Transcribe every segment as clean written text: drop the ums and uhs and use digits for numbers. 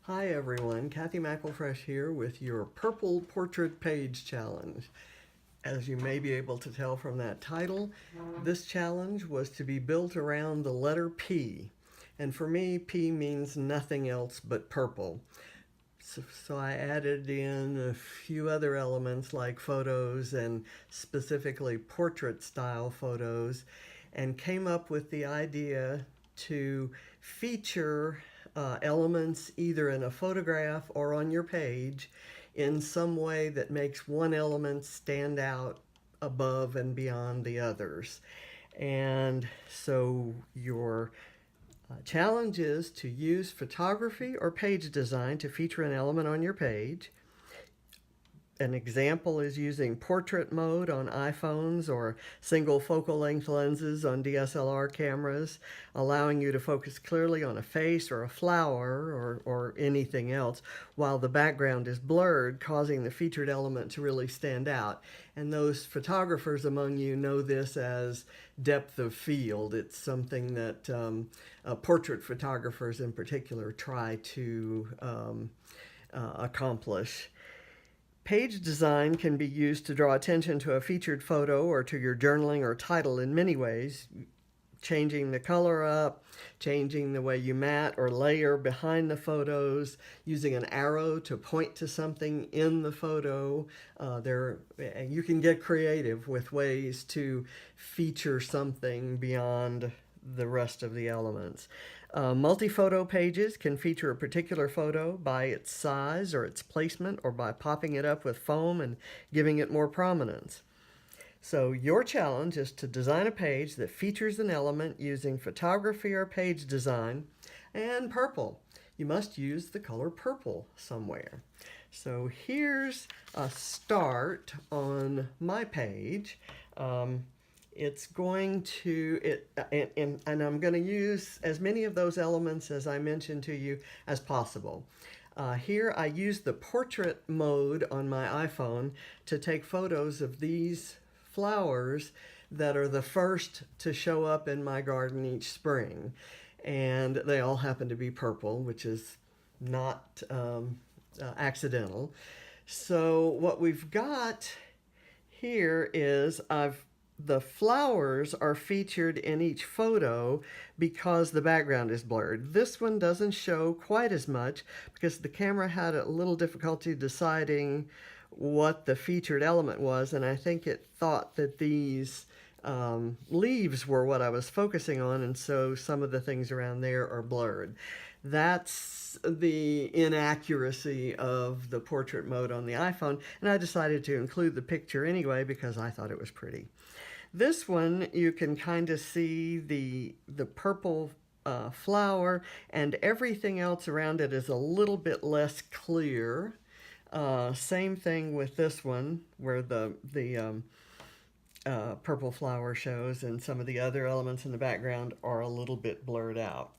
Hi everyone, Kathy McElfresh here with your Purple Portrait Page Challenge. As you may be able to tell from that title, this challenge was to be built around the letter P. And for me, P means nothing else but purple. So I added in a few other elements like photos and specifically portrait style photos and came up with the idea to feature elements either in a photograph or on your page in some way that makes one element stand out above and beyond the others. And so your challenge is to use photography or page design to feature an element on your page. An example is using portrait mode on iPhones or single focal length lenses on DSLR cameras, allowing you to focus clearly on a face or a flower or anything else, while the background is blurred, causing the featured element to really stand out. And those photographers among you know this as depth of field. It's something that portrait photographers in particular try to accomplish. Page design can be used to draw attention to a featured photo or to your journaling or title in many ways, changing the color up, changing the way you mat or layer behind the photos, using an arrow to point to something in the photo. You can get creative with ways to feature something beyond the rest of the elements. Multi-photo pages can feature a particular photo by its size or its placement or by popping it up with foam and giving it more prominence. So your challenge is to design a page that features an element using photography or page design and purple. You must use the color purple somewhere. So here's a start on my page. It's going to, and I'm going to use as many of those elements as I mentioned to you as possible. Here I use the portrait mode on my iPhone to take photos of these flowers that are the first to show up in my garden each spring. And they all happen to be purple, which is not accidental. So what we've got here is the flowers are featured in each photo because the background is blurred. This one doesn't show quite as much because the camera had a little difficulty deciding what the featured element was, and I think it thought that these leaves were what I was focusing on, and so some of the things around there are blurred. That's the inaccuracy of the portrait mode on the iPhone, and I decided to include the picture anyway because I thought it was pretty. This one, you can kind of see the purple flower, and everything else around it is a little bit less clear. Same thing with this one, where the purple flower shows, and some of the other elements in the background are a little bit blurred out.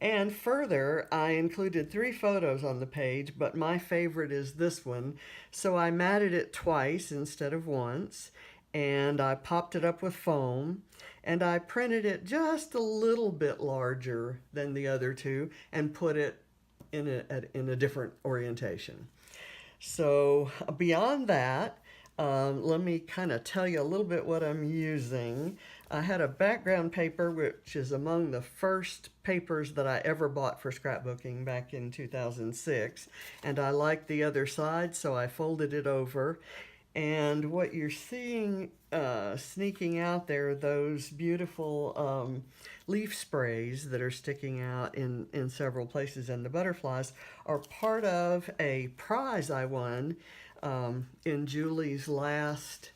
And further, I included 3 photos on the page, but my favorite is this one, so I matted it twice instead of once, and I popped it up with foam, and I printed it just a little bit larger than the other 2 and put it in a different orientation. So beyond that, let me kind of tell you a little bit what I'm using. I had a background paper, which is among the first papers that I ever bought for scrapbooking back in 2006, and I liked the other side, so I folded it over. And what you're seeing sneaking out there are those beautiful leaf sprays that are sticking out in several places. And the butterflies are part of a prize I won in Julie's last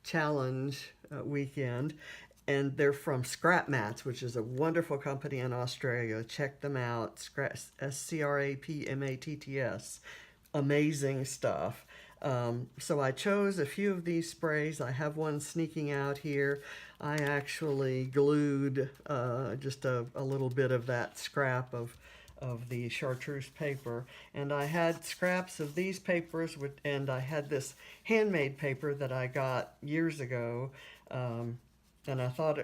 challenge weekend. And they're from Scrap Mats, which is a wonderful company in Australia. Check them out, SCRAPMATTS. Amazing stuff. So I chose a few of these sprays. I have one sneaking out here. I actually glued just a little bit of that scrap of the chartreuse paper, and I had scraps of these papers, and I had this handmade paper that I got years ago, and I thought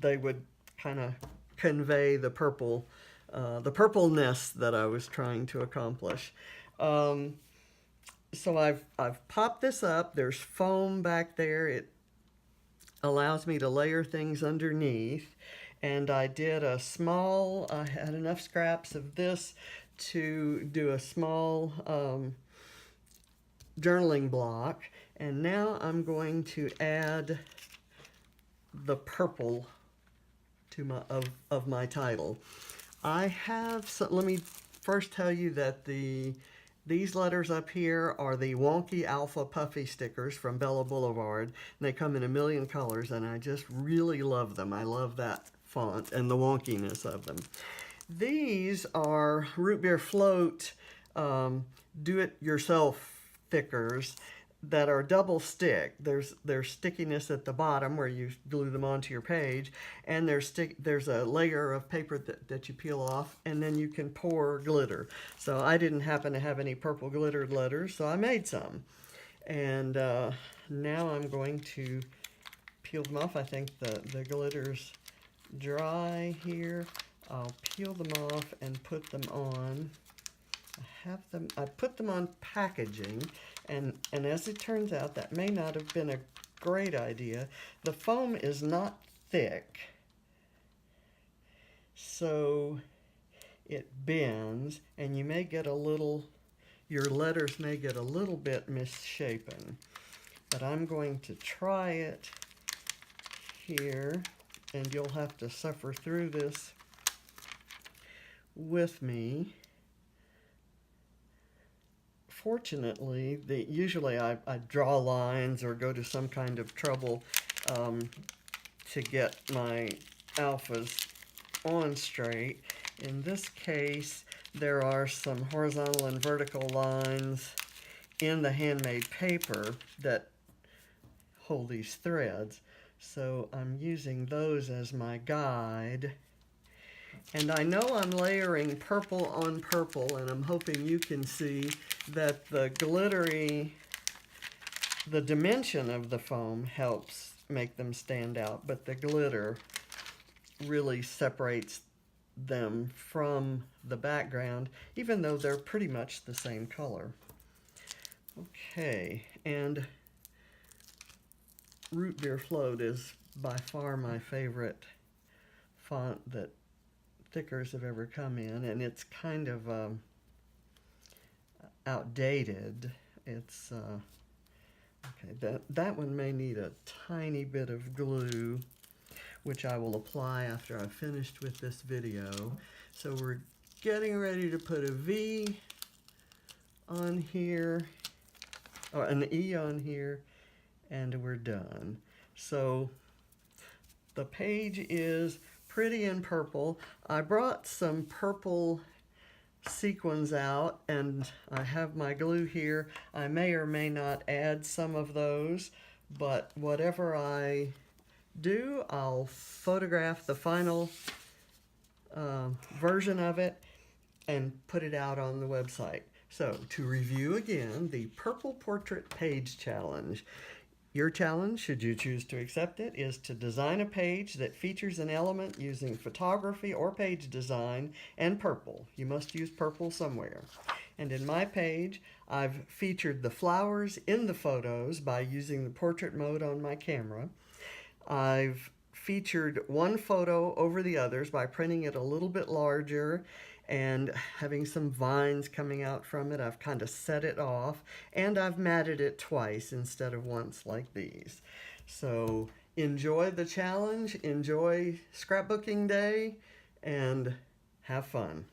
they would kind of convey the purple the purpleness that I was trying to accomplish. Um, so I've popped this up. There's foam back there. It allows me to layer things underneath. And I did a small, I had enough scraps of this to do a small journaling block. And now I'm going to add the purple to my of my title. I have some, let me first tell you that these letters up here are the Wonky Alpha Puffy stickers from Bella Boulevard. And they come in a million colors, and I just really love them. I love that font and the wonkiness of them. These are Root Beer Float do-it-yourself thickers that are double stick. There's stickiness at the bottom where you glue them onto your page, and there's a layer of paper that you peel off, and then you can pour glitter. So I didn't happen to have any purple glittered letters, so I made some. And now I'm going to peel them off. I think the glitter's dry here. I'll peel them off and put them on. I put them on packaging, and as it turns out, that may not have been a great idea. The foam is not thick, so it bends, and you may get your letters may get a little bit misshapen. But I'm going to try it here, and you'll have to suffer through this with me. Fortunately, usually I draw lines or go to some kind of trouble to get my alphas on straight. In this case, there are some horizontal and vertical lines in the handmade paper that hold these threads. So I'm using those as my guide. And I know I'm layering purple on purple, and I'm hoping you can see that the dimension of the foam helps make them stand out, but the glitter really separates them from the background, even though they're pretty much the same color. Okay, and Root Beer Float is by far my favorite font that stickers have ever come in, and it's kind of outdated. It's okay, that one may need a tiny bit of glue, which I will apply after I've finished with this video. So we're getting ready to put a V on here, or an E on here, and we're done. So the page is pretty in purple. I brought some purple sequins out, and I have my glue here. I may or may not add some of those, but whatever I do, I'll photograph the final version of it and put it out on the website. So to review again, the Purple Portrait Page Challenge. Your challenge, should you choose to accept it, is to design a page that features an element using photography or page design and purple. You must use purple somewhere. And in my page, I've featured the flowers in the photos by using the portrait mode on my camera. I've featured one photo over the others by printing it a little bit larger and having some vines coming out from it. I've kind of set it off, and I've matted it twice instead of once like these. So enjoy the challenge, enjoy scrapbooking day, and have fun.